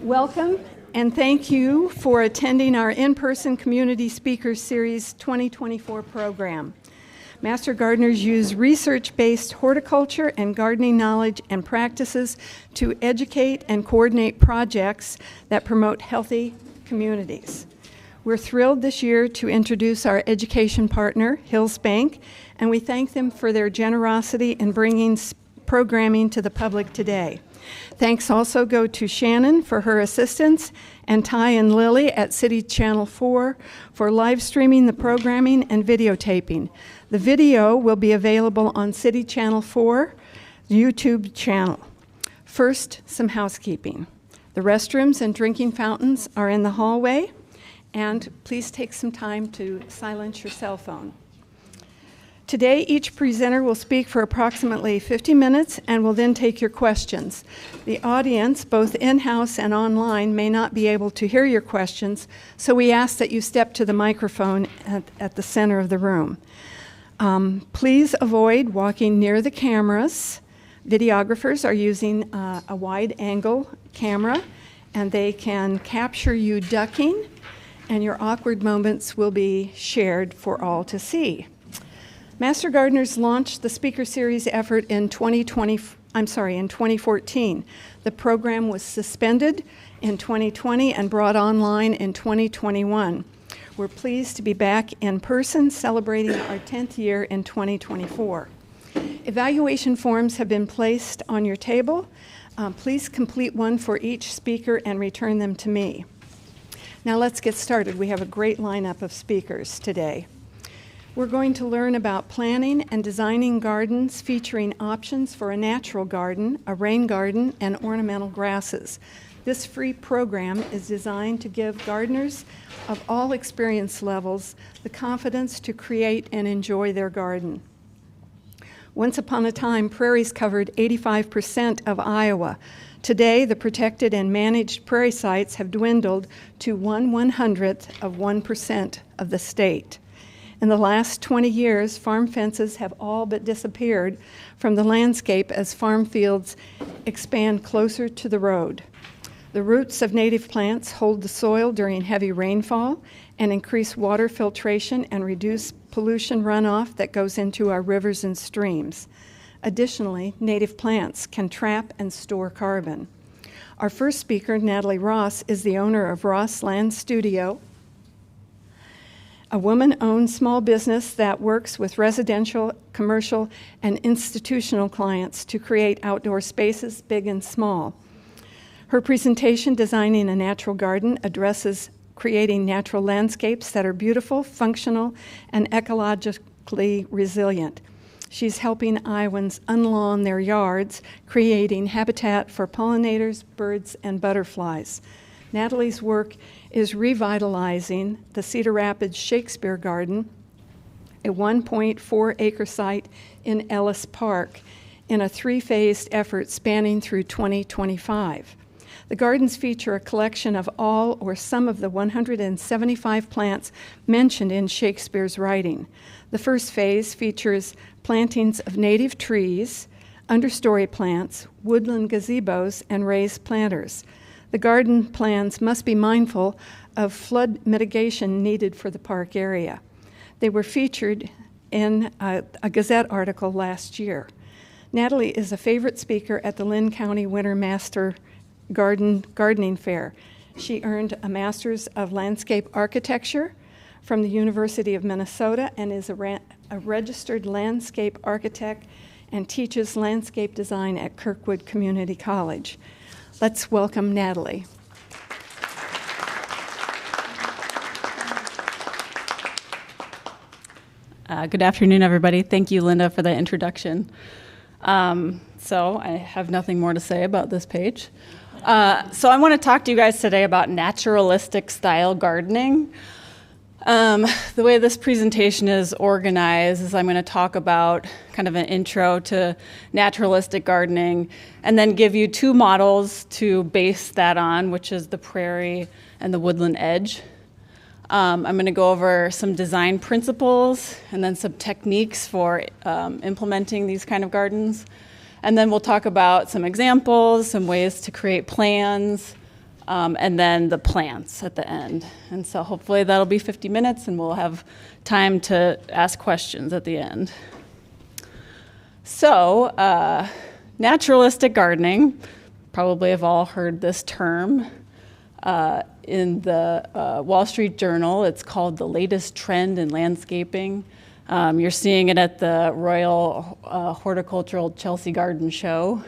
Welcome, and thank you for attending our in-person Community Speakers Series 2024 program. Master gardeners use research-based horticulture and gardening knowledge and practices to educate and coordinate projects that promote healthy communities. We're thrilled this year to introduce our education partner, Hills Bank, and we thank them for their generosity in bringing programming to the public today. Thanks also go to Shannon for her assistance and Ty and Lily at City Channel 4 for live streaming the programming and videotaping. The video will be available on City Channel 4 YouTube channel. First, some housekeeping. The restrooms and drinking fountains are in the hallway, and please take some time to silence your cell phone. Today, each presenter will speak for approximately 50 minutes and will then take your questions. The audience, both in-house and online, may not be able to hear your questions, so we ask that you step to the microphone at the center of the room. Please avoid walking near the cameras. Videographers are using a wide-angle camera, and they can capture you ducking, and your awkward moments will be shared for all to see. Master Gardeners launched the Speaker Series effort in 2014. The program was suspended in 2020 and brought online in 2021. We're pleased to be back in person celebrating our 10th year in 2024. Evaluation forms have been placed on your table. Please complete one for each speaker and return them to me. Now let's get started. We have a great lineup of speakers today. We're going to learn about planning and designing gardens featuring options for a natural garden, a rain garden, and ornamental grasses. This free program is designed to give gardeners of all experience levels the confidence to create and enjoy their garden. Once upon a time, prairies covered 85% of Iowa. Today, the protected and managed prairie sites have dwindled to 1/100th of 1% of the state. In the last 20 years, farm fences have all but disappeared from the landscape as farm fields expand closer to the road. The roots of native plants hold the soil during heavy rainfall and increase water filtration and reduce pollution runoff that goes into our rivers and streams. Additionally, native plants can trap and store carbon. Our first speaker, Natalie Ross, is the owner of Ross Land Studio, a woman-owned small business that works with residential, commercial, and institutional clients to create outdoor spaces, big and small. Her presentation, Designing a Natural Garden, addresses creating natural landscapes that are beautiful, functional, and ecologically resilient. She's helping Iowans unlawn their yards, creating habitat for pollinators, birds, and butterflies. Natalie's work is revitalizing the Cedar Rapids Shakespeare Garden, a 1.4-acre site in Ellis Park, in a three-phased effort spanning through 2025. The gardens feature a collection of all or some of the 175 plants mentioned in Shakespeare's writing. The first phase features plantings of native trees, understory plants, woodland gazebos, and raised planters. The garden plans must be mindful of flood mitigation needed for the park area. They were featured in a Gazette article last year. Natalie is a favorite speaker at the Lynn County Winter Master Gardening Fair. She earned a Master's of Landscape Architecture from the University of Minnesota and is a registered landscape architect and teaches landscape design at Kirkwood Community College. Let's welcome Natalie. Good afternoon, everybody. Thank you, Linda, for the introduction. So I have nothing more to say about this page. So I want to talk to you guys today about naturalistic style gardening. The way this presentation is organized is I'm going to talk about kind of an intro to naturalistic gardening and then give you two models to base that on, which is the prairie and the woodland edge. I'm going to go over some design principles and then some techniques for implementing these kind of gardens. And then we'll talk about some examples, some ways to create plans, and then the plants at the end. And so hopefully that'll be 50 minutes and we'll have time to ask questions at the end. So naturalistic gardening, probably have all heard this term. In the Wall Street Journal, it's called the latest trend in landscaping. You're seeing it at the Royal Horticultural Chelsea Garden Show.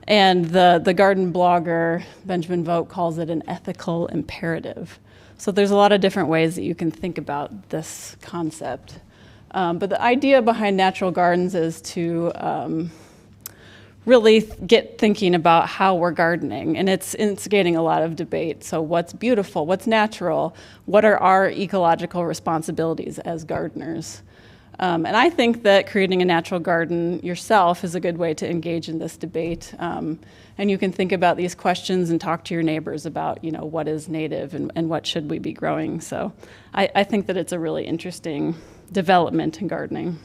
And the garden blogger, Benjamin Vogt, calls it an ethical imperative. So there's a lot of different ways that you can think about this concept. But the idea behind natural gardens is to really get thinking about how we're gardening. And it's instigating a lot of debate. So what's beautiful? What's natural? What are our ecological responsibilities as gardeners? And I think that creating a natural garden yourself is a good way to engage in this debate. And you can think about these questions and talk to your neighbors about, what is native and what should we be growing. So I think that it's a really interesting development in gardening.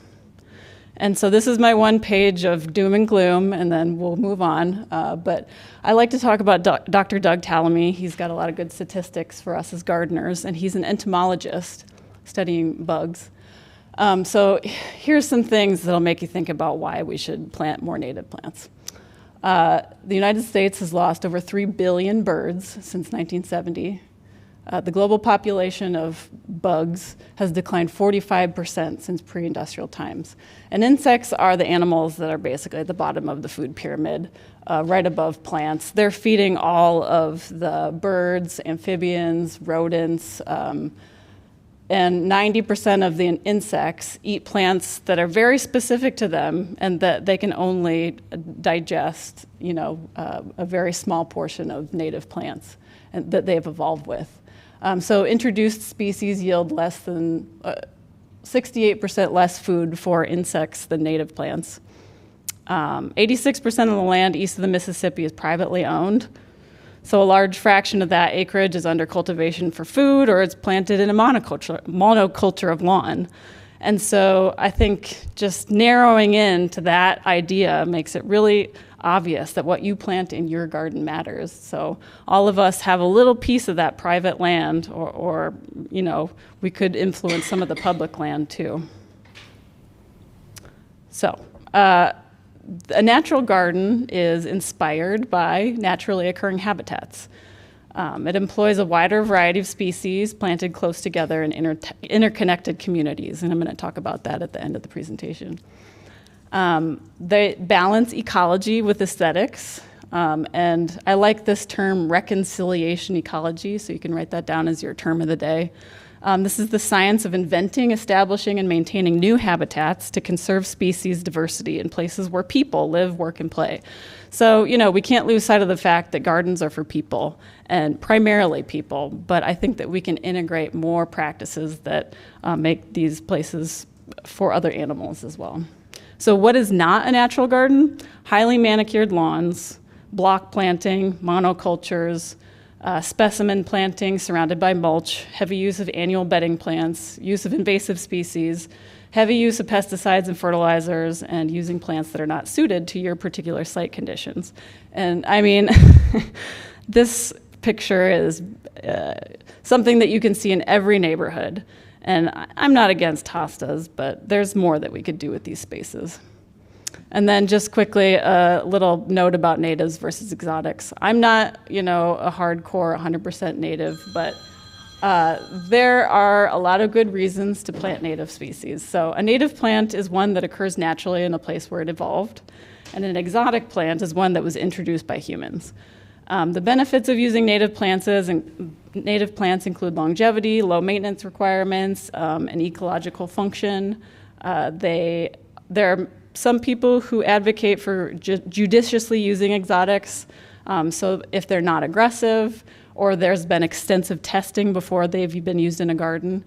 And so this is my one page of doom and gloom, and then we'll move on. But I like to talk about Dr. Doug Tallamy. He's got a lot of good statistics for us as gardeners, and he's an entomologist studying bugs. So here's some things that'll make you think about why we should plant more native plants. The United States has lost over 3 billion birds since 1970. The global population of bugs has declined 45% since pre-industrial times. And insects are the animals that are basically at the bottom of the food pyramid, right above plants. They're feeding all of the birds, amphibians, rodents, and 90% of the insects eat plants that are very specific to them and that they can only digest, a very small portion of native plants and that they've evolved with. So introduced species yield less than 68% less food for insects than native plants. 86% of the land east of the Mississippi is privately owned. So a large fraction of that acreage is under cultivation for food, or it's planted in a monoculture of lawn. And so I think just narrowing in to that idea makes it really obvious that what you plant in your garden matters. So all of us have a little piece of that private land, or we could influence some of the public land too. So a natural garden is inspired by naturally occurring habitats. It employs a wider variety of species planted close together in interconnected communities, and I'm going to talk about that at the end of the presentation. They balance ecology with aesthetics, and I like this term reconciliation ecology, so you can write that down as your term of the day. This is the science of inventing, establishing, and maintaining new habitats to conserve species diversity in places where people live, work, and play. So, we can't lose sight of the fact that gardens are for people, and primarily people, but I think that we can integrate more practices that make these places for other animals as well. So what is not a natural garden? Highly manicured lawns, block planting, monocultures, specimen planting surrounded by mulch, heavy use of annual bedding plants, use of invasive species, heavy use of pesticides and fertilizers, and using plants that are not suited to your particular site conditions. And I mean, this picture is something that you can see in every neighborhood. And I'm not against hostas, but there's more that we could do with these spaces. And then just quickly, a little note about natives versus exotics. I'm not, a hardcore 100% native, but there are a lot of good reasons to plant native species. So a native plant is one that occurs naturally in a place where it evolved, and an exotic plant is one that was introduced by humans. The benefits of using native plants include longevity, low maintenance requirements, and ecological function. There are some people who advocate for judiciously using exotics, so if they're not aggressive, or there's been extensive testing before they've been used in a garden.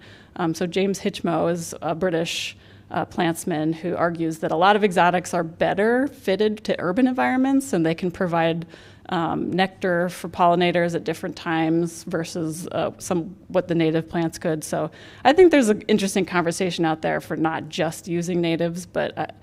So James Hitchmo is a British plantsman who argues that a lot of exotics are better fitted to urban environments, and they can provide nectar for pollinators at different times versus what the native plants could. So I think there's an interesting conversation out there for not just using natives, but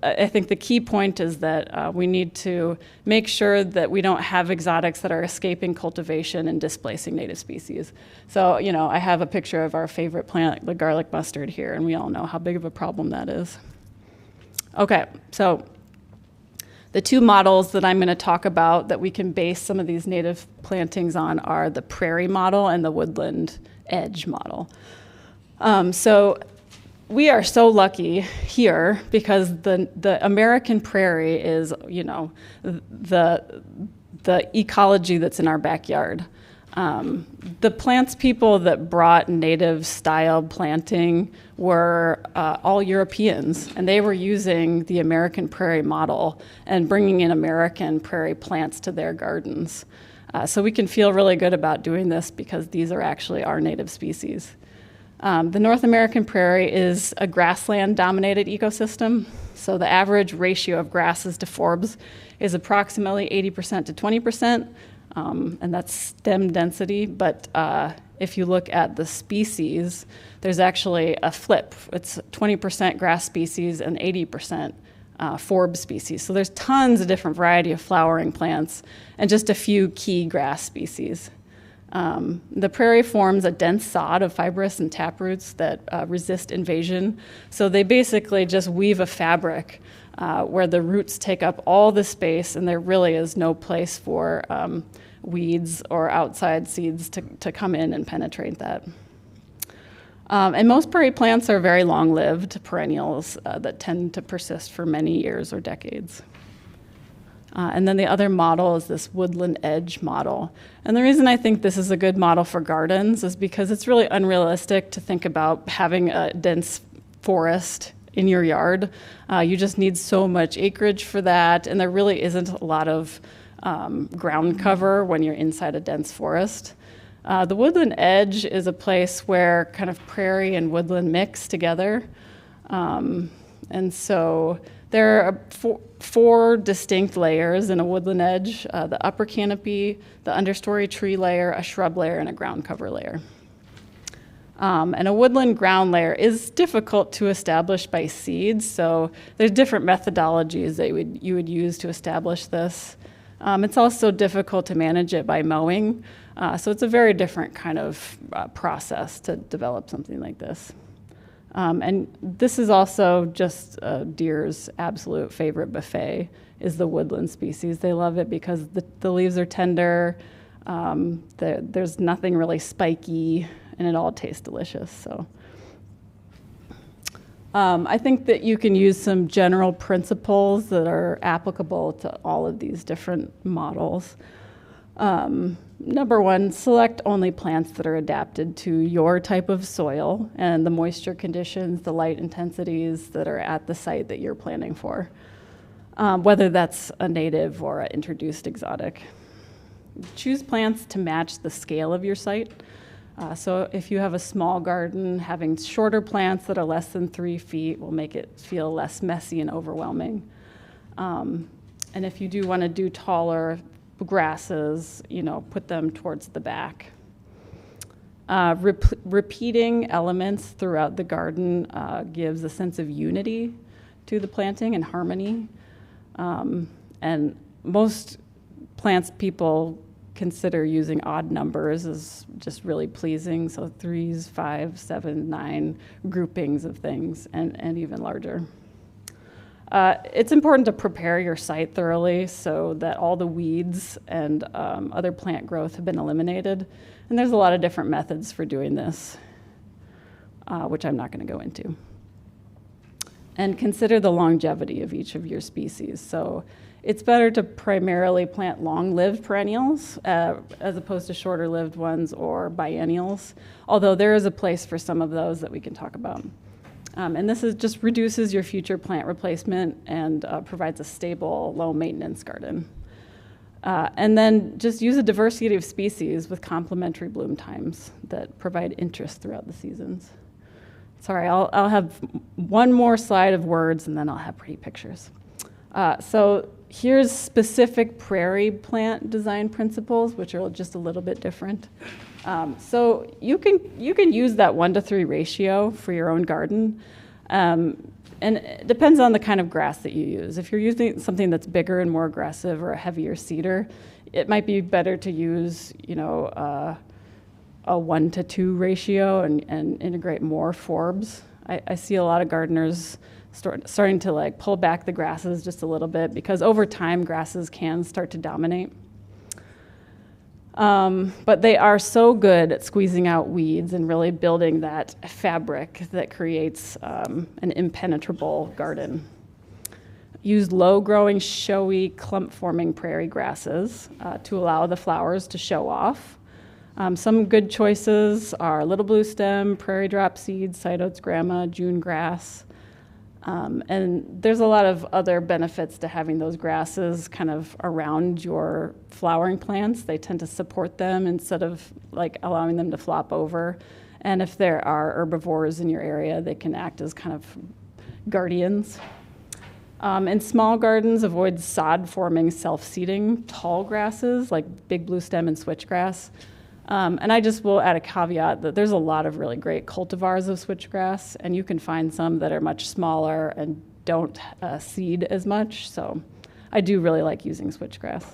I think the key point is that we need to make sure that we don't have exotics that are escaping cultivation and displacing native species. So, I have a picture of our favorite plant, the garlic mustard here, and we all know how big of a problem that is. Okay, so the two models that I'm going to talk about that we can base some of these native plantings on are the prairie model and the woodland edge model. So we are so lucky here because the American prairie is, the ecology that's in our backyard. The plants people that brought native style planting were all Europeans, and they were using the American prairie model and bringing in American prairie plants to their gardens. So we can feel really good about doing this because these are actually our native species. The North American prairie is a grassland-dominated ecosystem, so the average ratio of grasses to forbs is approximately 80% to 20%. And that's stem density, but if you look at the species, there's actually a flip. It's 20% grass species and 80% forb species. So there's tons of different variety of flowering plants and just a few key grass species. The prairie forms a dense sod of fibrous and taproots that resist invasion. So they basically just weave a fabric where the roots take up all the space and there really is no place for weeds or outside seeds to come in and penetrate that. And most prairie plants are very long-lived perennials that tend to persist for many years or decades. And then the other model is this woodland edge model. And the reason I think this is a good model for gardens is because it's really unrealistic to think about having a dense forest in your yard. You just need so much acreage for that, and there really isn't a lot of ground cover when you're inside a dense forest. The woodland edge is a place where kind of prairie and woodland mix together. And so there are four distinct layers in a woodland edge: the upper canopy, the understory tree layer, a shrub layer, and a ground cover layer. And a woodland ground layer is difficult to establish by seeds, so there's different methodologies that you would use to establish this. It's also difficult to manage it by mowing, so it's a very different kind of process to develop something like this. And this is also just deer's absolute favorite buffet is the woodland species. They love it because the leaves are tender, there's nothing really spiky, and it all tastes delicious. So I think that you can use some general principles that are applicable to all of these different models. Number one, select only plants that are adapted to your type of soil and the moisture conditions, the light intensities that are at the site that you're planning for, whether that's a native or an introduced exotic. Choose plants to match the scale of your site. So if you have a small garden, having shorter plants that are less than 3 feet will make it feel less messy and overwhelming. And if you do want to do taller grasses, put them towards the back. Repeating elements throughout the garden gives a sense of unity to the planting and harmony. And most plants people consider using odd numbers as just really pleasing. So 3s, 5s, 7, 9 groupings of things and even larger. It's important to prepare your site thoroughly so that all the weeds and other plant growth have been eliminated. And there's a lot of different methods for doing this, which I'm not going to go into. And consider the longevity of each of your species. So it's better to primarily plant long-lived perennials as opposed to shorter-lived ones or biennials, although there is a place for some of those that we can talk about. And this just reduces your future plant replacement and provides a stable, low-maintenance garden. And then just use a diversity of species with complementary bloom times that provide interest throughout the seasons. Sorry, I'll have one more slide of words, and then I'll have pretty pictures. So Here's specific prairie plant design principles, which are just a little bit different. So you can use that 1-to-3 ratio for your own garden. And it depends on the kind of grass that you use. If you're using something that's bigger and more aggressive or a heavier cedar, it might be better to use, a 1-to-2 ratio and integrate more forbs. I see a lot of gardeners starting to like pull back the grasses just a little bit because over time grasses can start to dominate. But they are so good at squeezing out weeds and really building that fabric that creates an impenetrable garden. Use low-growing, showy, clump-forming prairie grasses to allow the flowers to show off. Some good choices are little blue stem, prairie drop seed, side oats grama, June grass. And there's a lot of other benefits to having those grasses kind of around your flowering plants. They tend to support them instead of like allowing them to flop over. And if there are herbivores in your area, they can act as kind of guardians. In small gardens, avoid sod-forming, self-seeding tall grasses like big blue stem and switchgrass. And I just will add a caveat that there's a lot of really great cultivars of switchgrass, and you can find some that are much smaller and don't seed as much. So I do really like using switchgrass.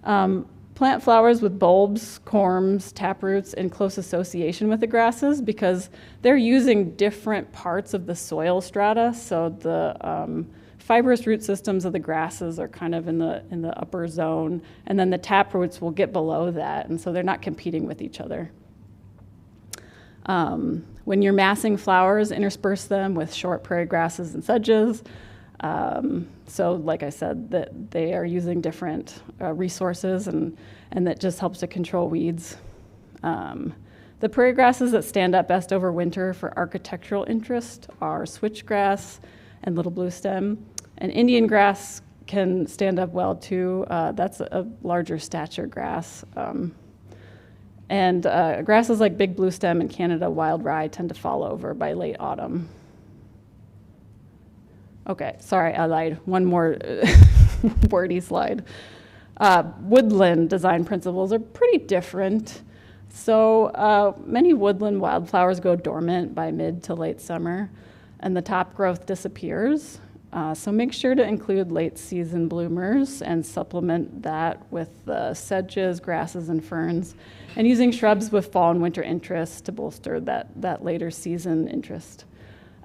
Plant flowers with bulbs, corms, taproots in close association with the grasses because they're using different parts of the soil strata. So the fibrous root systems of the grasses are kind of in the upper zone, and then the taproots will get below that, and so they're not competing with each other. When you're massing flowers, intersperse them with short prairie grasses and sedges. So like I said, that they are using different resources, and that just helps to control weeds. The prairie grasses that stand up best over winter for architectural interest are switchgrass and little blue stem. And Indian grass can stand up well too. That's a larger stature grass. And grasses like big blue stem and Canada wild rye tend to fall over by late autumn. Okay, sorry, I lied. One more wordy slide. Woodland design principles are pretty different. So many woodland wildflowers go dormant by mid to late summer, and the top growth disappears. So make sure to include late season bloomers and supplement that with sedges, grasses, and ferns, and using shrubs with fall and winter interest to bolster that later season interest.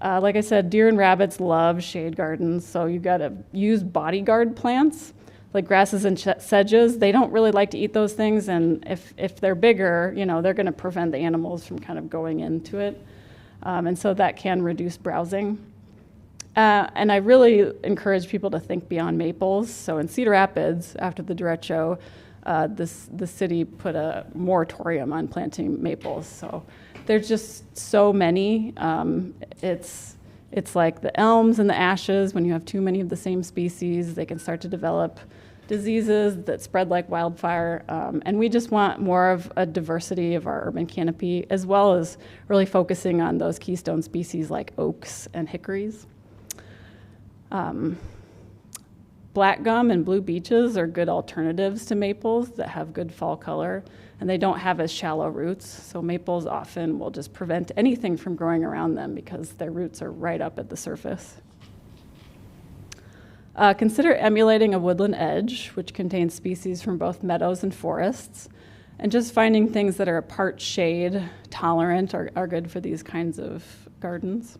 Like I said, deer and rabbits love shade gardens, so you gotta use bodyguard plants like grasses and sedges. They don't really like to eat those things, and if they're bigger, they're gonna prevent the animals from kind of going into it. And so that can reduce browsing. And I really encourage people to think beyond maples. So in Cedar Rapids, after the derecho, the city put a moratorium on planting maples. So there's just so many. It's like the elms and the ashes. When you have too many of the same species, they can start to develop diseases that spread like wildfire. And we just want more of a diversity of our urban canopy, as well as really focusing on those keystone species like oaks and hickories. Black gum and blue beeches are good alternatives to maples that have good fall color, and they don't have as shallow roots. So maples often will just prevent anything from growing around them because their roots are right up at the surface. Consider emulating a woodland edge, which contains species from both meadows and forests, and just finding things that are part shade tolerant are good for these kinds of gardens.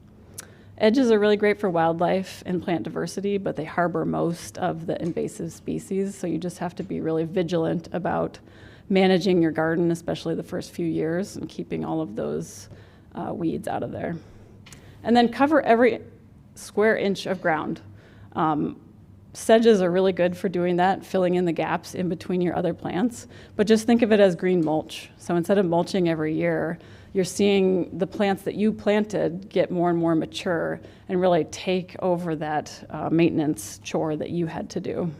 Edges are really great for wildlife and plant diversity, but they harbor most of the invasive species, so you just have to be really vigilant about managing your garden, especially the first few years, and keeping all of those weeds out of there. And then cover every square inch of ground. Sedges are really good for doing that, filling in the gaps in between your other plants, but just think of it as green mulch. So instead of mulching every year, you're seeing the plants that you planted get more and more mature and really take over that maintenance chore that you had to do.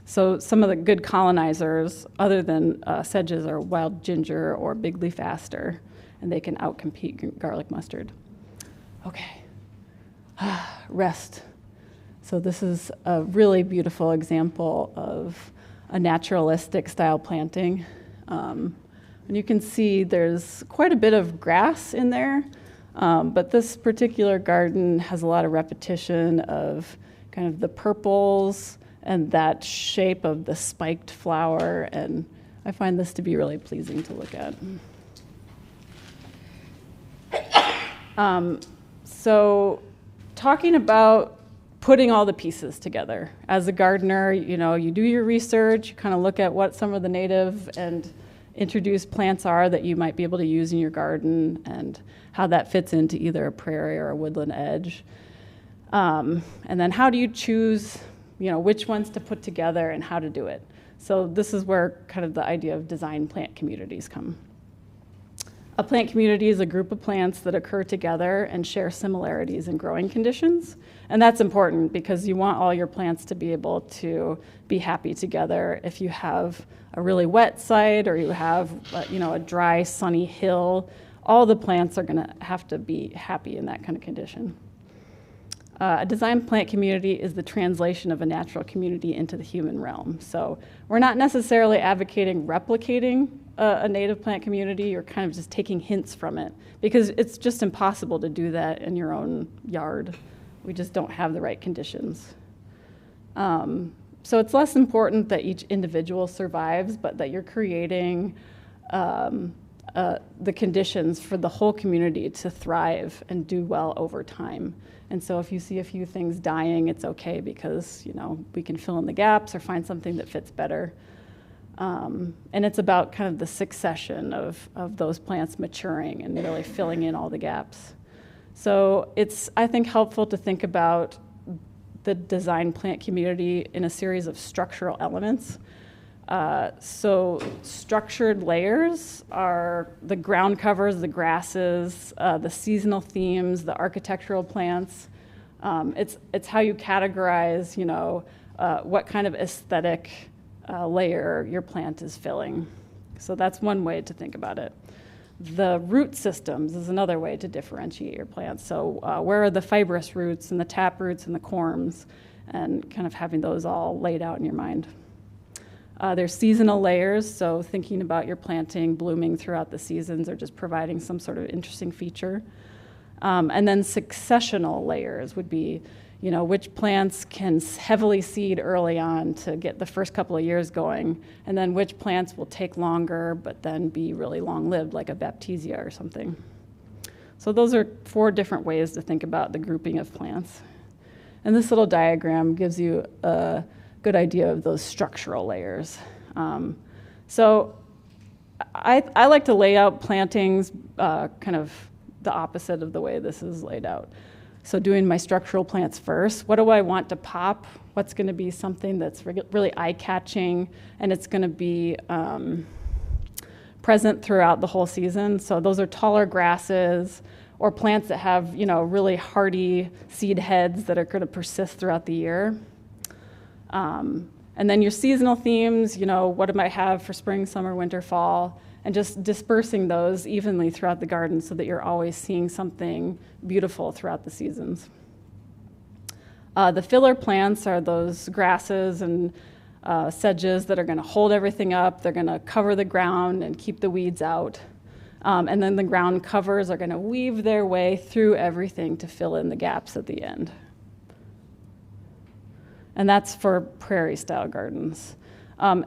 So some of the good colonizers, other than sedges, are wild ginger or big leaf aster, and they can outcompete garlic mustard. Okay, rest. So this is a really beautiful example of a naturalistic style planting. And you can see there's quite a bit of grass in there, but this particular garden has a lot of repetition of kind of the purples and that shape of the spiked flower, and I find this to be really pleasing to look at. So talking about putting all the pieces together. As a gardener, you do your research, you kind of look at what some of the native and introduced plants are that you might be able to use in your garden and how that fits into either a prairie or a woodland edge. And then how do you choose, which ones to put together and how to do it. So this is where kind of the idea of design plant communities come. A plant community is a group of plants that occur together and share similarities in growing conditions. And that's important because you want all your plants to be able to be happy together. If you have a really wet site or you have a dry, sunny hill, all the plants are going to have to be happy in that kind of condition. A design plant community is the translation of a natural community into the human realm. So we're not necessarily advocating replicating a native plant community or kind of just taking hints from it, because it's just impossible to do that in your own yard. We just don't have the right conditions. So it's less important that each individual survives, but that you're creating the conditions for the whole community to thrive and do well over time. And so if you see a few things dying, it's okay, because we can fill in the gaps or find something that fits better. And it's about kind of the succession of those plants maturing and really filling in all the gaps. So it's, I think, helpful to think about the design plant community in a series of structural elements. So structured layers are the ground covers, the grasses, the seasonal themes, the architectural plants. It's how you categorize, what kind of aesthetic layer your plant is filling. So that's one way to think about it. The root systems is another way to differentiate your plants. So where are the fibrous roots and the tap roots and the corms, and kind of having those all laid out in your mind. There's seasonal layers, so thinking about your planting blooming throughout the seasons or just providing some sort of interesting feature. And then successional layers would be, which plants can heavily seed early on to get the first couple of years going, and then which plants will take longer but then be really long-lived, like a Baptisia or something. So those are 4 different ways to think about the grouping of plants. And this little diagram gives you a good idea of those structural layers. So I like to lay out plantings kind of the opposite of the way this is laid out. So doing my structural plants first, what do I want to pop? What's going to be something that's really eye-catching, and it's going to be present throughout the whole season? So those are taller grasses or plants that have, really hardy seed heads that are going to persist throughout the year. And then your seasonal themes, what do I have for spring, summer, winter, fall? And just dispersing those evenly throughout the garden so that you're always seeing something beautiful throughout the seasons. The filler plants are those grasses and sedges that are going to hold everything up. They're going to cover the ground and keep the weeds out. And then the ground covers are going to weave their way through everything to fill in the gaps at the end. And that's for prairie-style gardens.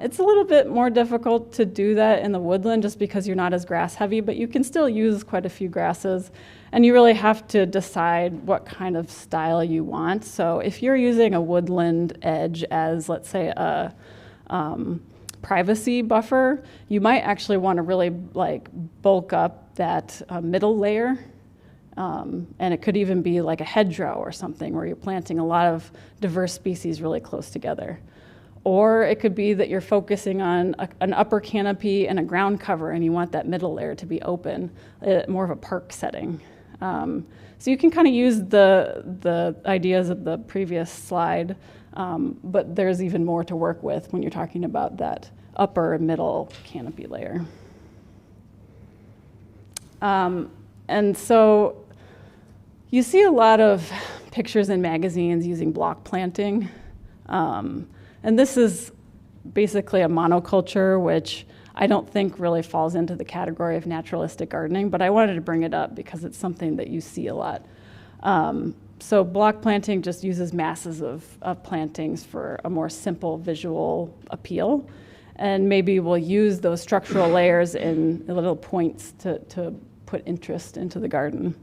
It's a little bit more difficult to do that in the woodland just because you're not as grass-heavy, but you can still use quite a few grasses. And you really have to decide what kind of style you want. So if you're using a woodland edge as, let's say, a privacy buffer, you might actually want to really bulk up that middle layer. And it could even be like a hedgerow or something where you're planting a lot of diverse species really close together. Or it could be that you're focusing on an upper canopy and a ground cover, and you want that middle layer to be open, more of a park setting. So you can kind of use the ideas of the previous slide, but there's even more to work with when you're talking about that upper and middle canopy layer. And so you see a lot of pictures in magazines using block planting. And this is basically a monoculture, which I don't think really falls into the category of naturalistic gardening, but I wanted to bring it up because it's something that you see a lot. So block planting just uses masses of plantings for a more simple visual appeal. And maybe we'll use those structural layers in little points to put interest into the garden.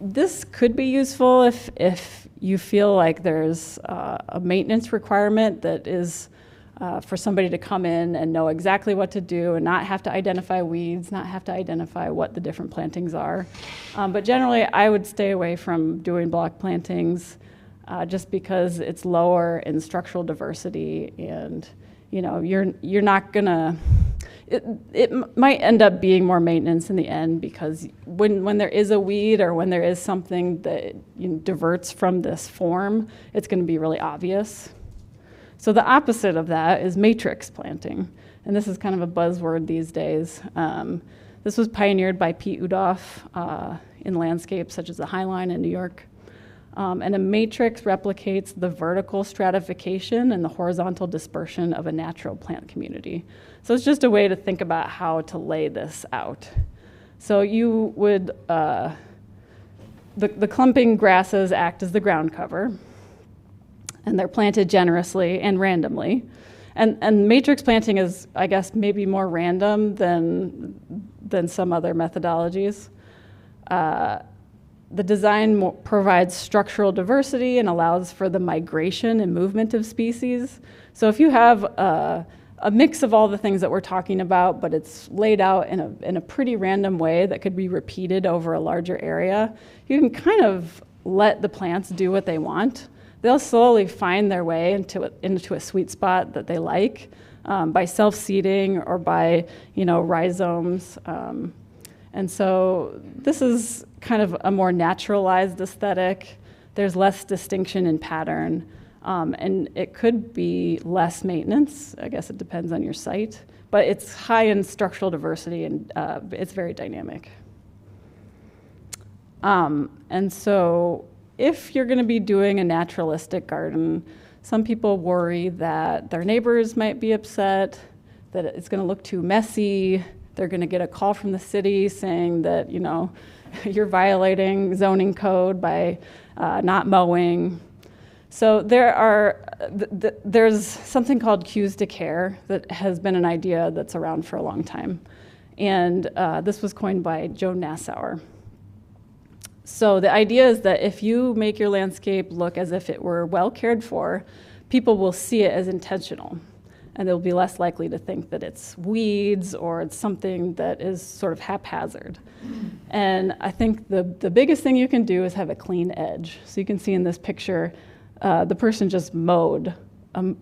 This could be useful if you feel like there's a maintenance requirement that is for somebody to come in and know exactly what to do and not have to identify weeds, not have to identify what the different plantings are. But generally, I would stay away from doing block plantings just because it's lower in structural diversity, and you're not gonna. It might end up being more maintenance in the end, because when there is a weed or when there is something that diverts from this form, it's going to be really obvious. So the opposite of that is matrix planting, and this is kind of a buzzword these days. This was pioneered by Pete Udoff in landscapes such as the High Line in New York. And a matrix replicates the vertical stratification and the horizontal dispersion of a natural plant community. So it's just a way to think about how to lay this out. So you would, the clumping grasses act as the ground cover, and they're planted generously and randomly. And matrix planting is, I guess, maybe more random than some other methodologies. The design provides structural diversity and allows for the migration and movement of species. So if you have a mix of all the things that we're talking about, but it's laid out in a pretty random way that could be repeated over a larger area, you can kind of let the plants do what they want. They'll slowly find their way into a sweet spot that they like by self-seeding or by rhizomes. And so this is kind of a more naturalized aesthetic. There's less distinction in pattern, and it could be less maintenance. I guess it depends on your site, but it's high in structural diversity, and it's very dynamic. And so if you're going to be doing a naturalistic garden, some people worry that their neighbors might be upset, that it's going to look too messy. They're going to get a call from the city saying that, you're violating zoning code by not mowing. So there's something called cues to care that has been an idea that's around for a long time. And this was coined by Joe Nassauer. So the idea is that if you make your landscape look as if it were well cared for, people will see it as intentional. And they'll be less likely to think that it's weeds or it's something that is sort of haphazard. And I think the biggest thing you can do is have a clean edge. So you can see in this picture, the person just mowed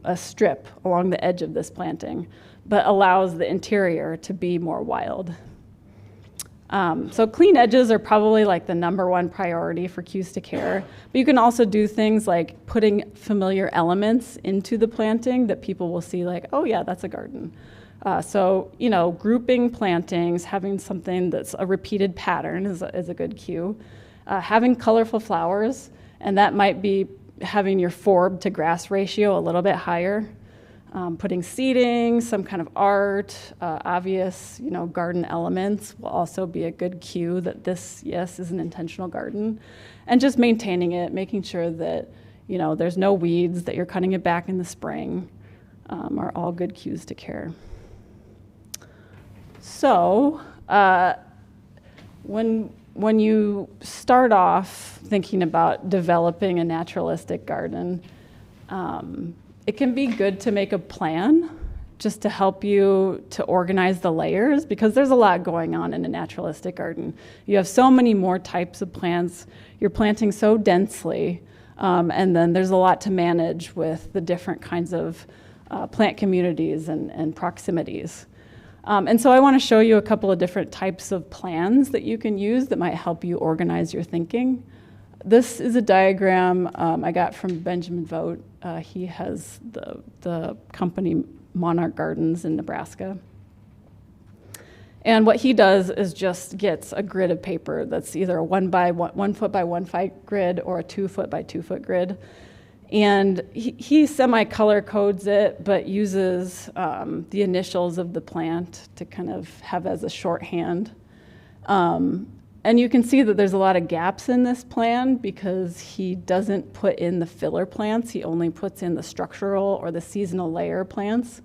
a strip along the edge of this planting, but allows the interior to be more wild. So clean edges are probably like the #1 priority for cues to care, but you can also do things like putting familiar elements into the planting that people will see like, oh yeah, that's a garden. So grouping plantings, having something that's a repeated pattern is a good cue. Having colorful flowers, and that might be having your forb to grass ratio a little bit higher. Putting seating, some kind of art, obvious, garden elements will also be a good cue that this, yes, is an intentional garden. And just maintaining it, making sure that, there's no weeds, that you're cutting it back in the spring, are all good cues to care. So when you start off thinking about developing a naturalistic garden, it can be good to make a plan just to help you to organize the layers, because there's a lot going on in a naturalistic garden. You have so many more types of plants. You're planting so densely, and then there's a lot to manage with the different kinds of plant communities and proximities. And so I want to show you a couple of different types of plans that you can use that might help you organize your thinking. This is a diagram I got from Benjamin Vogt. He has the company Monarch Gardens in Nebraska. And what he does is just gets a grid of paper that's either a 1 foot by 1 foot grid or a 2 foot by 2 foot grid. And he semi-color codes it, but uses the initials of the plant to kind of have as a shorthand. And you can see that there's a lot of gaps in this plan because he doesn't put in the filler plants. He only puts in the structural or the seasonal layer plants.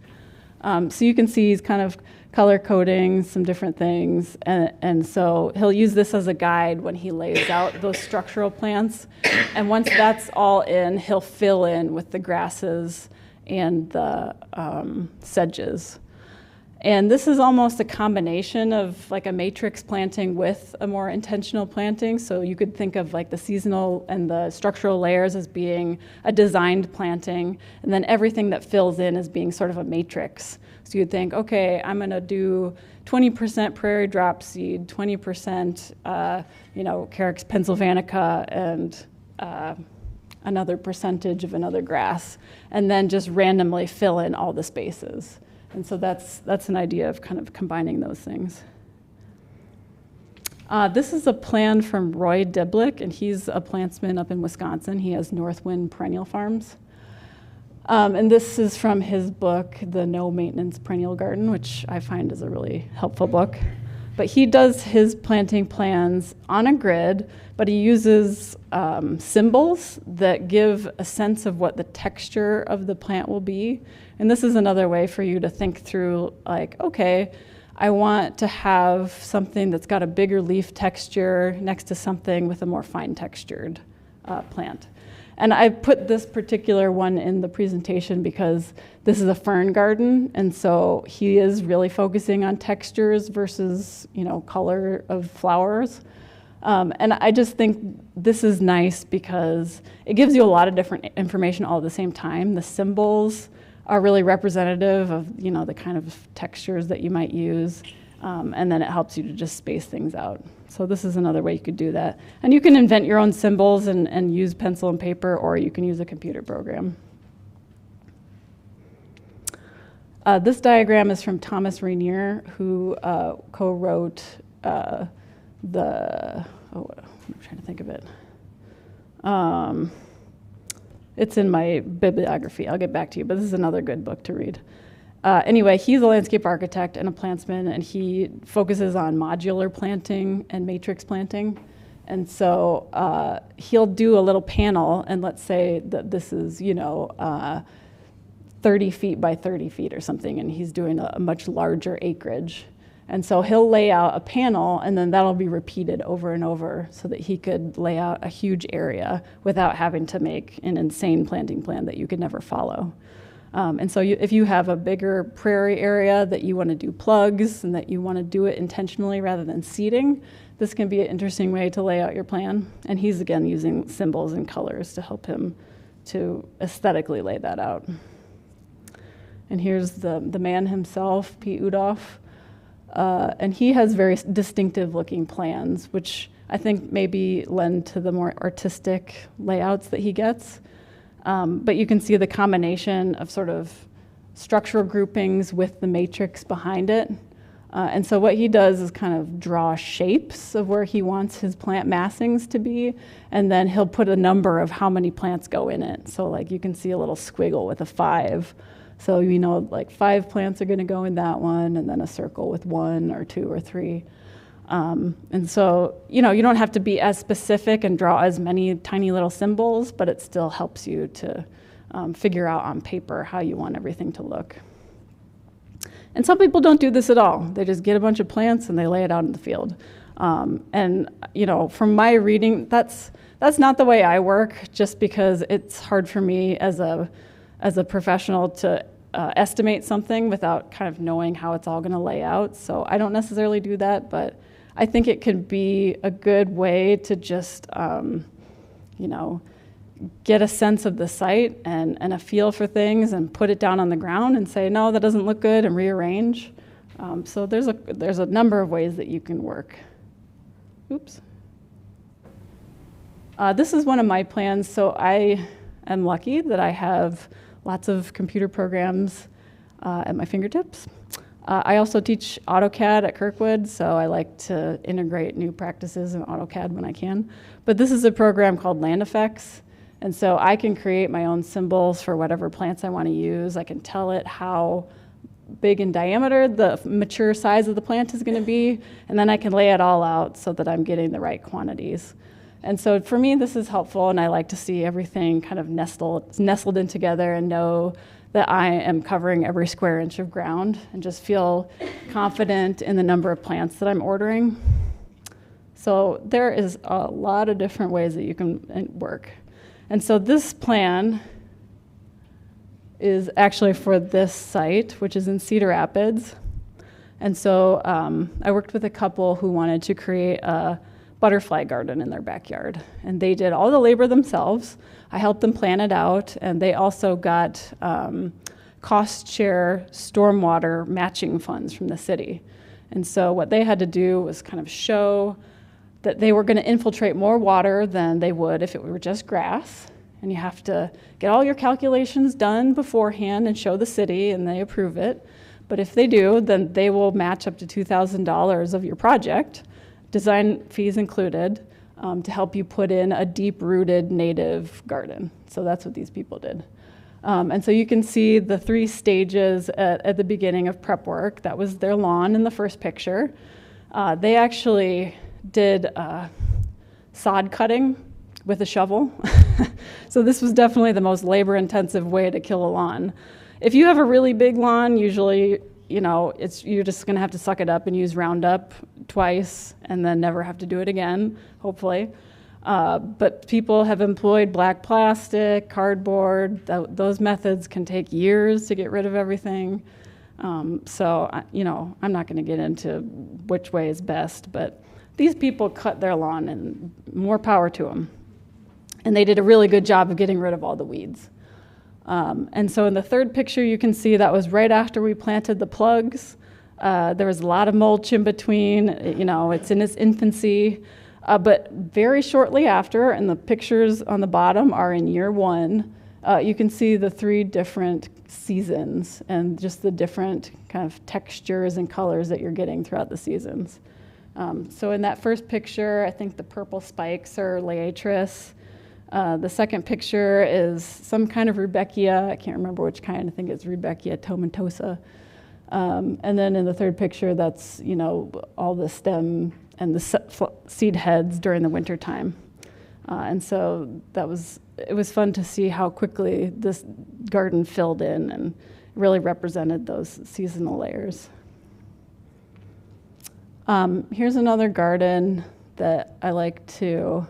So you can see he's kind of color coding some different things. And so he'll use this as a guide when he lays out those structural plants. And once that's all in, he'll fill in with the grasses and the sedges. And this is almost a combination of like a matrix planting with a more intentional planting. So you could think of like the seasonal and the structural layers as being a designed planting, and then everything that fills in as being sort of a matrix. So you'd think, okay, I'm gonna do 20% prairie drop seed, 20% Carex pennsylvanica, and another percentage of another grass, and then just randomly fill in all the spaces. And so that's an idea of kind of combining those things. This is a plan from Roy Diblick, and he's a plantsman up in Wisconsin. He has Northwind Perennial Farms. And this is from his book, The No Maintenance Perennial Garden, which I find is a really helpful book. But he does his planting plans on a grid, but he uses symbols that give a sense of what the texture of the plant will be. And this is another way for you to think through, like, okay, I want to have something that's got a bigger leaf texture next to something with a more fine textured plant. And I put this particular one in the presentation because this is a fern garden, and so he is really focusing on textures versus, color of flowers. And I just think this is nice because it gives you a lot of different information all at the same time. The symbols are really representative of, the kind of textures that you might use, and then it helps you to just space things out. So this is another way you could do that. And you can invent your own symbols and use pencil and paper, or you can use a computer program. This diagram is from Thomas Rainier, who co-wrote I'm trying to think of it. It's in my bibliography. I'll get back to you, but this is another good book to read. Anyway, he's a landscape architect and a plantsman, and he focuses on modular planting and matrix planting. And so he'll do a little panel, and let's say that this is, 30 feet by 30 feet or something, and he's doing a much larger acreage. And so he'll lay out a panel, and then that'll be repeated over and over so that he could lay out a huge area without having to make an insane planting plan that you could never follow. And so if you have a bigger prairie area that you want to do plugs and that you want to do it intentionally rather than seeding, this can be an interesting way to lay out your plan. And he's, again, using symbols and colors to help him to aesthetically lay that out. And here's the man himself, Pete Udoff. And he has very distinctive looking plans, which I think maybe lend to the more artistic layouts that he gets. But you can see the combination of sort of structural groupings with the matrix behind it. And so what he does is kind of draw shapes of where he wants his plant massings to be, and then he'll put a number of how many plants go in it. So like you can see a little squiggle with a 5. So like 5 plants are gonna go in that one, and then a circle with 1 or 2 or 3. And so, you don't have to be as specific and draw as many tiny little symbols, but it still helps you to figure out on paper how you want everything to look. And some people don't do this at all. They just get a bunch of plants and they lay it out in the field. And, from my reading, that's not the way I work, just because it's hard for me as a professional to estimate something without kind of knowing how it's all going to lay out. So I don't necessarily do that, but I think it can be a good way to just, get a sense of the site and a feel for things and put it down on the ground and say, no, that doesn't look good, and rearrange. So there's a number of ways that you can work. Oops. This is one of my plans. So I am lucky that I have lots of computer programs at my fingertips. I also teach AutoCAD at Kirkwood, so I like to integrate new practices in AutoCAD when I can. But this is a program called Land Effects, and so I can create my own symbols for whatever plants I want to use. I can tell it how big in diameter the mature size of the plant is going to be, and then I can lay it all out so that I'm getting the right quantities. And so for me, this is helpful, and I like to see everything kind of nestled in together and know that I am covering every square inch of ground and just feel confident in the number of plants that I'm ordering. So there is a lot of different ways that you can work. And so this plan is actually for this site, which is in Cedar Rapids. And so I worked with a couple who wanted to create a butterfly garden in their backyard. And they did all the labor themselves. I helped them plan it out, and they also got cost share stormwater matching funds from the city. And so what they had to do was kind of show that they were going to infiltrate more water than they would if it were just grass. And you have to get all your calculations done beforehand and show the city, and they approve it. But if they do, then they will match up to $2,000 of your project, design fees included, to help you put in a deep-rooted native garden. So that's what these people did. And so you can see the 3 stages at the beginning of prep work. That was their lawn in the first picture. They actually did sod cutting with a shovel. So this was definitely the most labor-intensive way to kill a lawn. If you have a really big lawn, usually, you're just going to have to suck it up and use Roundup twice and then never have to do it again, hopefully. But people have employed black plastic, cardboard. Those methods can take years to get rid of everything. So, I'm not going to get into which way is best, but these people cut their lawn, and more power to them. And they did a really good job of getting rid of all the weeds. And so in the third picture, you can see that was right after we planted the plugs. There was a lot of mulch in between. It's in its infancy. But very shortly after, and the pictures on the bottom are in year 1, you can see the 3 different seasons and just the different kind of textures and colors that you're getting throughout the seasons. So in that first picture, I think the purple spikes are Laetris. The second picture is some kind of Rudbeckia. I can't remember which kind. I think it's Rudbeckia tomentosa. And then in the third picture, that's, all the stem and the seed heads during the winter time. And so it was fun to see how quickly this garden filled in and really represented those seasonal layers. Here's another garden that I like to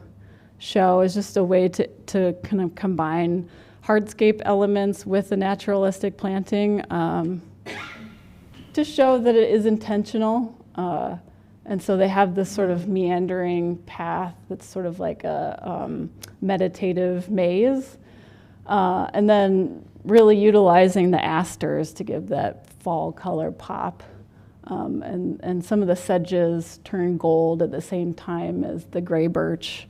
show is just a way to kind of combine hardscape elements with the naturalistic planting to show that it is intentional. And so they have this sort of meandering path that's sort of like a meditative maze. And then really utilizing the asters to give that fall color pop. And some of the sedges turn gold at the same time as the gray birch.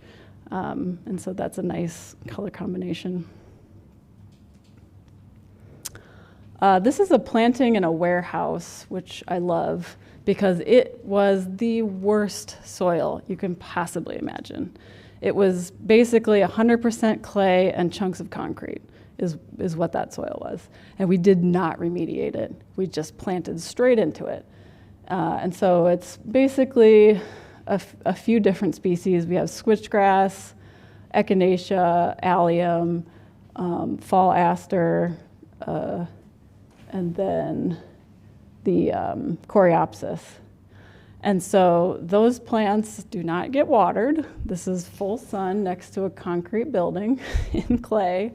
And so that's a nice color combination. This is a planting in a warehouse, which I love because it was the worst soil you can possibly imagine. It was basically 100% clay and chunks of concrete is what that soil was. And we did not remediate it. We just planted straight into it. And so it's basically a few different species. We have switchgrass, echinacea, allium, fall aster, and then the coreopsis. And so those plants do not get watered. This is full sun next to a concrete building in clay,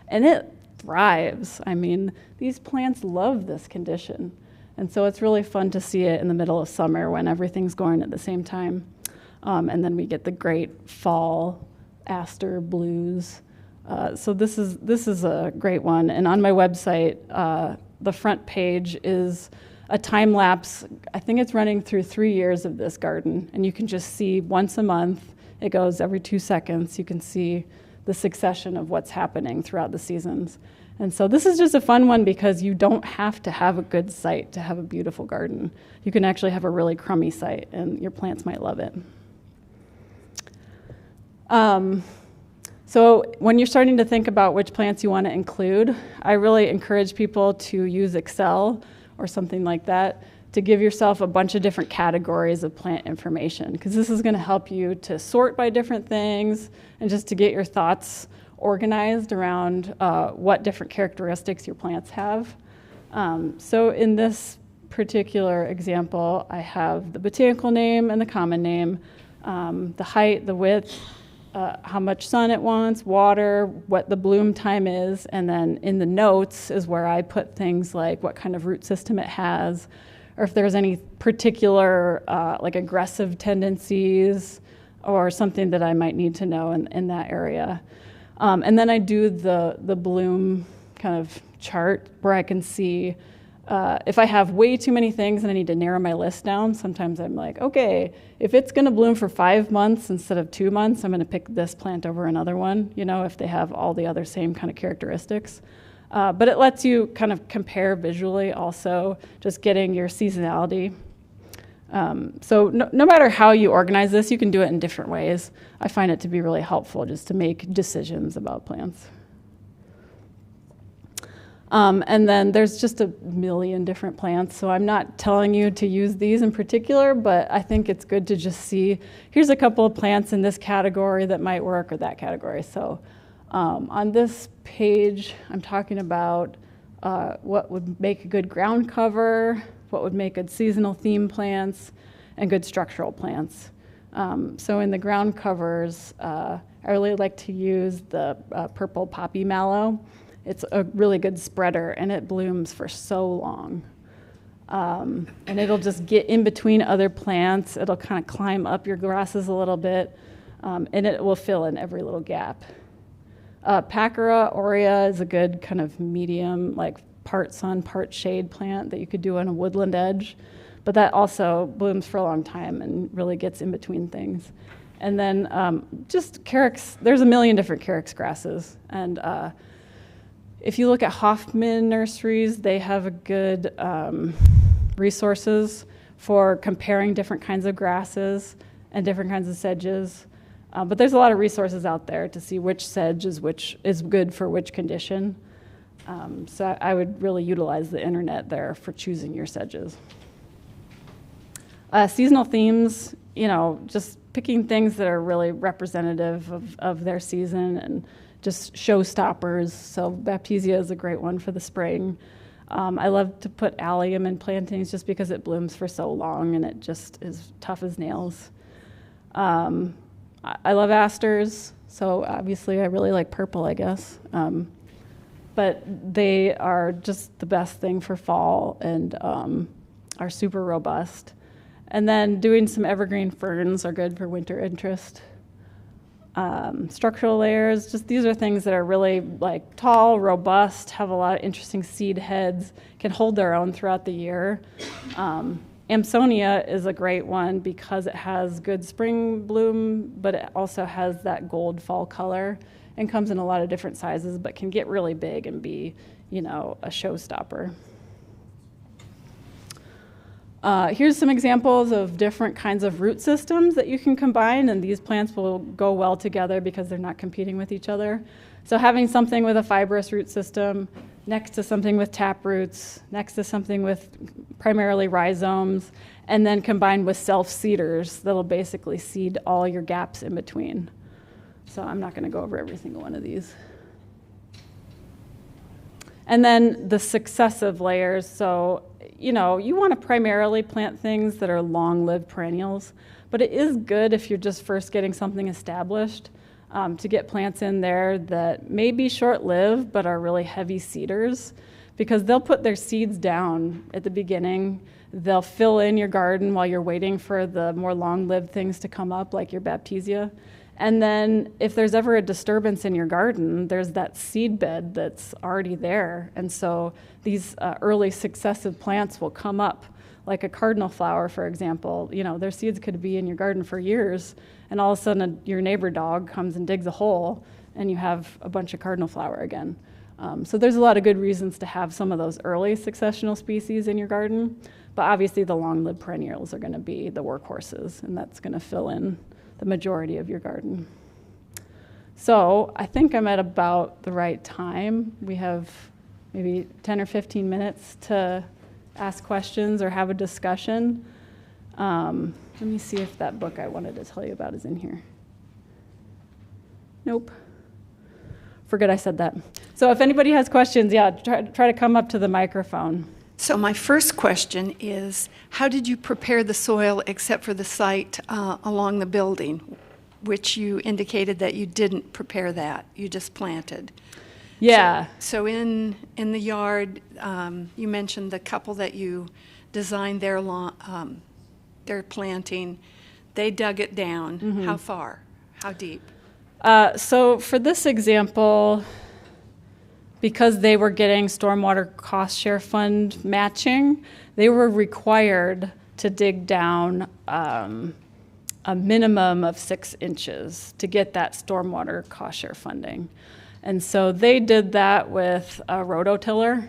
and it thrives. I mean, these plants love this condition. And so it's really fun to see it in the middle of summer when everything's going at the same time. And then we get the great fall aster blues. So this is a great one. And on my website, the front page is a time lapse. I think it's running through 3 years of this garden. And you can just see once a month. It goes every 2 seconds. You can see the succession of what's happening throughout the seasons. And so this is just a fun one because you don't have to have a good site to have a beautiful garden. You can actually have a really crummy site and your plants might love it. So when you're starting to think about which plants you want to include, I really encourage people to use Excel or something like that to give yourself a bunch of different categories of plant information, because this is going to help you to sort by different things and just to get your thoughts organized around what different characteristics your plants have. So in this particular example, I have the botanical name and the common name, the height, the width, how much sun it wants, water, what the bloom time is, and then in the notes is where I put things like what kind of root system it has, or if there's any particular like aggressive tendencies or something that I might need to know in that area. And then I do the bloom kind of chart where I can see if I have way too many things and I need to narrow my list down. Sometimes I'm like, okay, if it's going to bloom for 5 months instead of 2 months, I'm going to pick this plant over another one, you know, if they have all the other same kind of characteristics. But it lets you kind of compare visually also, just getting your seasonality. So no matter how you organize this, you can do it in different ways. I find it to be really helpful just to make decisions about plants. And then there's just a million different plants, so I'm not telling you to use these in particular, but I think it's good to just see, here's a couple of plants in this category that might work or that category. So on this page, I'm talking about what would make a good ground cover, what would make good seasonal theme plants, and good structural plants. So in the ground covers, I really like to use the purple poppy mallow. It's a really good spreader, and it blooms for so long. And it'll just get in between other plants. It'll kind of climb up your grasses a little bit, and it will fill in every little gap. Pachyra aurea is a good kind of medium, like part sun, part shade plant that you could do on a woodland edge. But that also blooms for a long time and really gets in between things. And then just carex, there's a million different carex grasses. And if you look at Hoffman nurseries, they have a good resources for comparing different kinds of grasses and different kinds of sedges. But there's a lot of resources out there to see which sedge is good for which condition. So I would really utilize the internet there for choosing your sedges. Seasonal themes, you know, just picking things that are really representative of their season and just showstoppers. So Baptisia is a great one for the spring. I love to put allium in plantings just because it blooms for so long and it just is tough as nails. I love asters, so obviously I really like purple, I guess. But they are just the best thing for fall and are super robust. And then doing some evergreen ferns are good for winter interest. Structural layers, just these are things that are really like tall, robust, have a lot of interesting seed heads, can hold their own throughout the year. Amsonia is a great one because it has good spring bloom, but it also has that gold fall color and comes in a lot of different sizes, but can get really big and be, you know, a showstopper. Here's some examples of different kinds of root systems that you can combine, and these plants will go well together because they're not competing with each other. So having something with a fibrous root system next to something with tap roots, next to something with primarily rhizomes, and then combined with self-seeders that'll basically seed all your gaps in between. So I'm not going to go over every single one of these. And then the successive layers. So, you know, you want to primarily plant things that are long-lived perennials, but it is good if you're just first getting something established to get plants in there that may be short-lived but are really heavy seeders, because they'll put their seeds down at the beginning. They'll fill in your garden while you're waiting for the more long-lived things to come up, like your Baptisia. And then if there's ever a disturbance in your garden, there's that seed bed that's already there. And so these early successive plants will come up, like a cardinal flower, for example. You know, their seeds could be in your garden for years, and all of a sudden your neighbor dog comes and digs a hole, and you have a bunch of cardinal flower again. So there's a lot of good reasons to have some of those early successional species in your garden, but obviously the long-lived perennials are going to be the workhorses, and that's going to fill in the majority of your garden. So I think I'm at about the right time. We have maybe 10 or 15 minutes to ask questions or have a discussion. Let me see if that book I wanted to tell you about is in here. Nope. Forget I said that. So if anybody has questions, yeah, try to come up to the microphone. So my first question is, how did you prepare the soil except for the site along the building, which you indicated that you didn't prepare that, you just planted? Yeah. So in the yard, you mentioned the couple that you designed their planting. They dug it down. Mm-hmm. How far? How deep? So for this example, because they were getting stormwater cost share fund matching, they were required to dig down a minimum of 6 inches to get that stormwater cost share funding. And so they did that with a rototiller,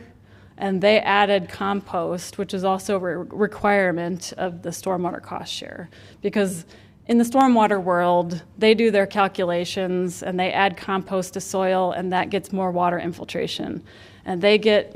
and they added compost, which is also a requirement of the stormwater cost share, because in the stormwater world, they do their calculations and they add compost to soil, and that gets more water infiltration. And they get,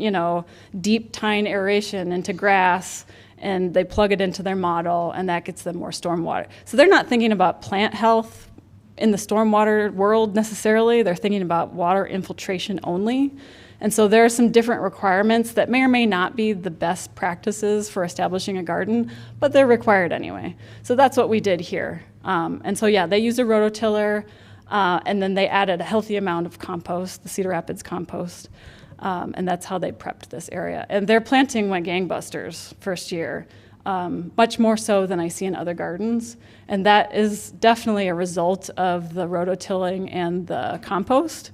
deep tine aeration into grass, and they plug it into their model, and that gets them more stormwater. So they're not thinking about plant health in the stormwater world necessarily. They're thinking about water infiltration only. And so there are some different requirements that may or may not be the best practices for establishing a garden, but they're required anyway. So that's what we did here. And so, yeah, they used a rototiller, and then they added a healthy amount of compost, the Cedar Rapids compost, and that's how they prepped this area. And their planting went gangbusters first year, much more so than I see in other gardens. And that is definitely a result of the rototilling and the compost.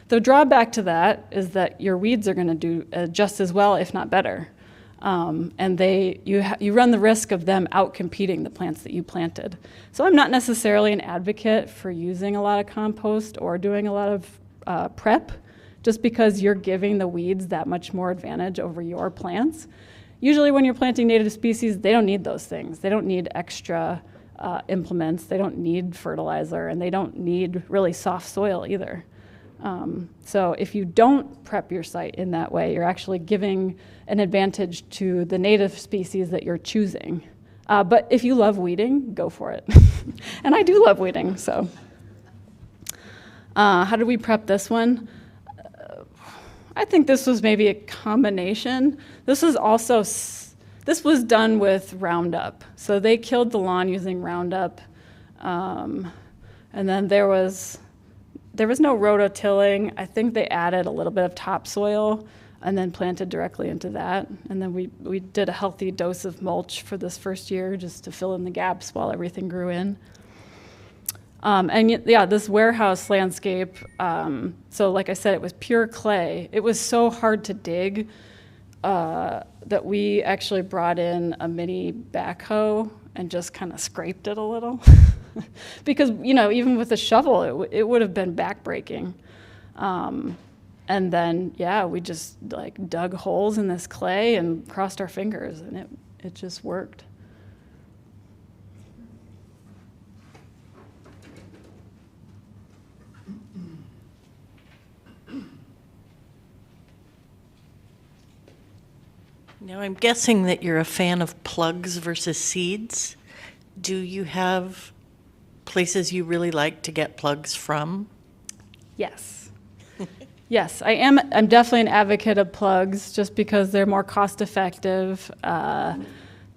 The drawback to that is that your weeds are going to do just as well, if not better. And you run the risk of them out-competing the plants that you planted. So I'm not necessarily an advocate for using a lot of compost or doing a lot of prep, just because you're giving the weeds that much more advantage over your plants. Usually when you're planting native species, they don't need those things. They don't need extra implements. They don't need fertilizer, and they don't need really soft soil either. So if you don't prep your site in that way, you're actually giving an advantage to the native species that you're choosing. But if you love weeding, go for it. And I do love weeding, so. How did we prep this one? I think this was maybe a combination. This was done with Roundup. So they killed the lawn using Roundup. And then there was no rototilling. I think they added a little bit of topsoil and then planted directly into that. And then we did a healthy dose of mulch for this first year just to fill in the gaps while everything grew in. This warehouse landscape, so like I said, it was pure clay. It was so hard to dig that we actually brought in a mini backhoe and just kind of scraped it a little. Because, even with a shovel, it would have been backbreaking. And then, we just dug holes in this clay and crossed our fingers, and it just worked. Now, I'm guessing that you're a fan of plugs versus seeds. Do you have places you really like to get plugs from? Yes. Yes, I am. I'm definitely an advocate of plugs just because they're more cost effective.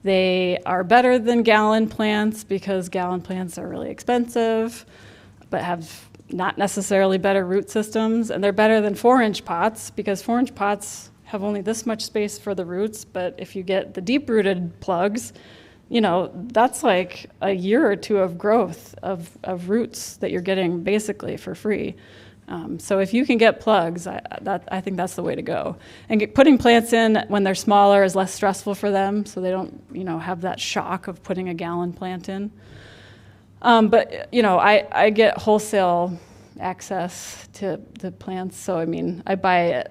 They are better than gallon plants because gallon plants are really expensive, but have not necessarily better root systems. And they're better than 4-inch pots because 4-inch pots have only this much space for the roots. But if you get the deep-rooted plugs, that's like a year or two of growth of roots that you're getting basically for free. So if you can get plugs, I think that's the way to go. And putting plants in when they're smaller is less stressful for them, so they don't, have that shock of putting a gallon plant in. But I get wholesale access to the plants. So I mean, I buy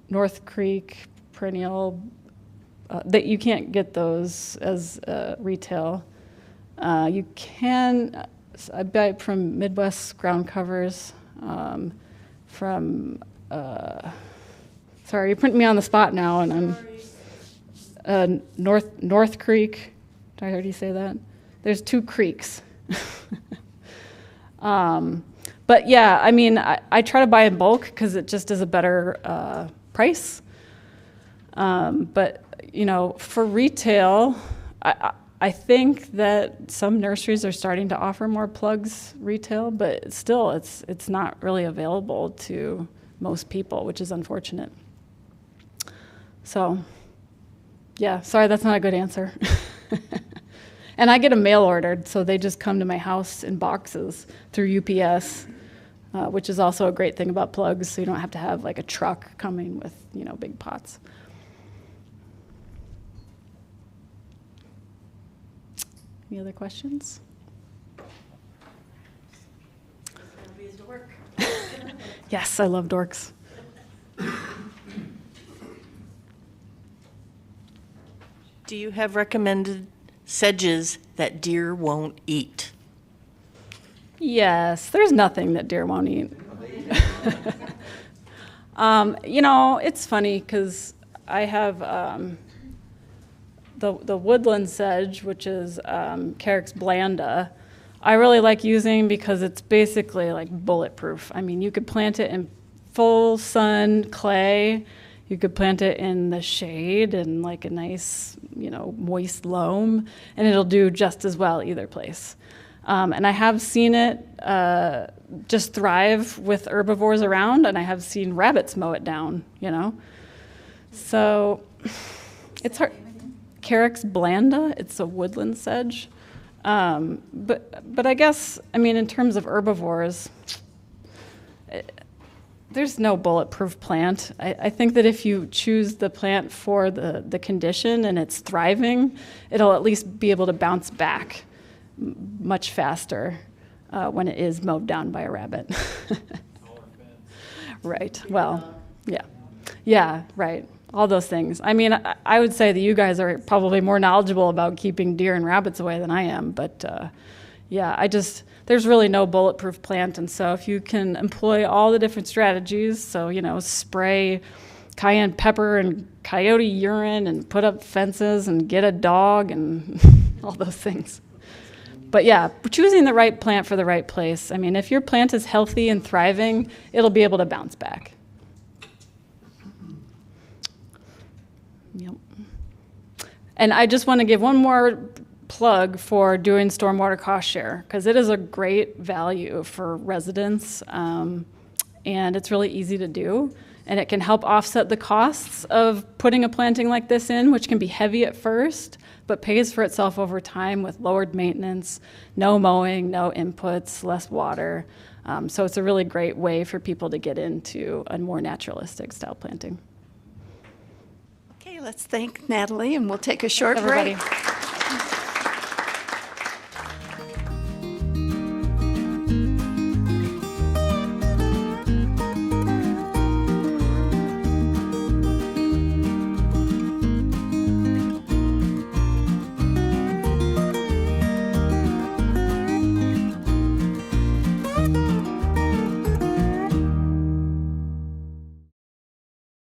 North Creek perennial. That you can't get those as retail. You can. I buy it from Midwest Ground Covers. From sorry, you're putting me on the spot now, and I'm North Creek. Did I already say that? There's 2 creeks. But yeah, I mean, I try to buy in bulk because it just is a better price. But you know, for retail, I think that some nurseries are starting to offer more plugs retail, but still, it's not really available to most people, which is unfortunate. So, yeah, sorry, that's not a good answer. And I get them mail ordered, so they just come to my house in boxes through UPS, which is also a great thing about plugs, so you don't have to have like a truck coming with, you know, big pots. Any other questions? Yes, I love dorks. Do you have recommended sedges that deer won't eat? Yes, there's nothing that deer won't eat. You know, it's funny because I have the woodland sedge, which is Carex blanda. I really like using because it's basically like bulletproof. I mean, you could plant it in full sun clay. You could plant it in the shade and like a nice, you know, moist loam, and it'll do just as well either place. And I have seen it just thrive with herbivores around, and I have seen rabbits mow it down, you know. So it's hard. Carex blanda, it's a woodland sedge. But I guess, I mean, in terms of herbivores, there's no bulletproof plant. I think that if you choose the plant for the condition and it's thriving, it'll at least be able to bounce back much faster when it is mowed down by a rabbit. Right, well, yeah. Yeah, right. All those things. I mean, I would say that you guys are probably more knowledgeable about keeping deer and rabbits away than I am, but yeah, there's really no bulletproof plant, and so if you can employ all the different strategies, so, you know, spray cayenne pepper and coyote urine and put up fences and get a dog and all those things. But yeah, choosing the right plant for the right place. I mean, if your plant is healthy and thriving, it'll be able to bounce back. Yep. And I just want to give one more plug for doing stormwater cost share, because it is a great value for residents, and it's really easy to do, and it can help offset the costs of putting a planting like this in, which can be heavy at first, but pays for itself over time with lowered maintenance, no mowing, no inputs, less water. So it's a really great way for people to get into a more naturalistic style planting. Okay, let's thank Natalie, and we'll take a short Everybody. break.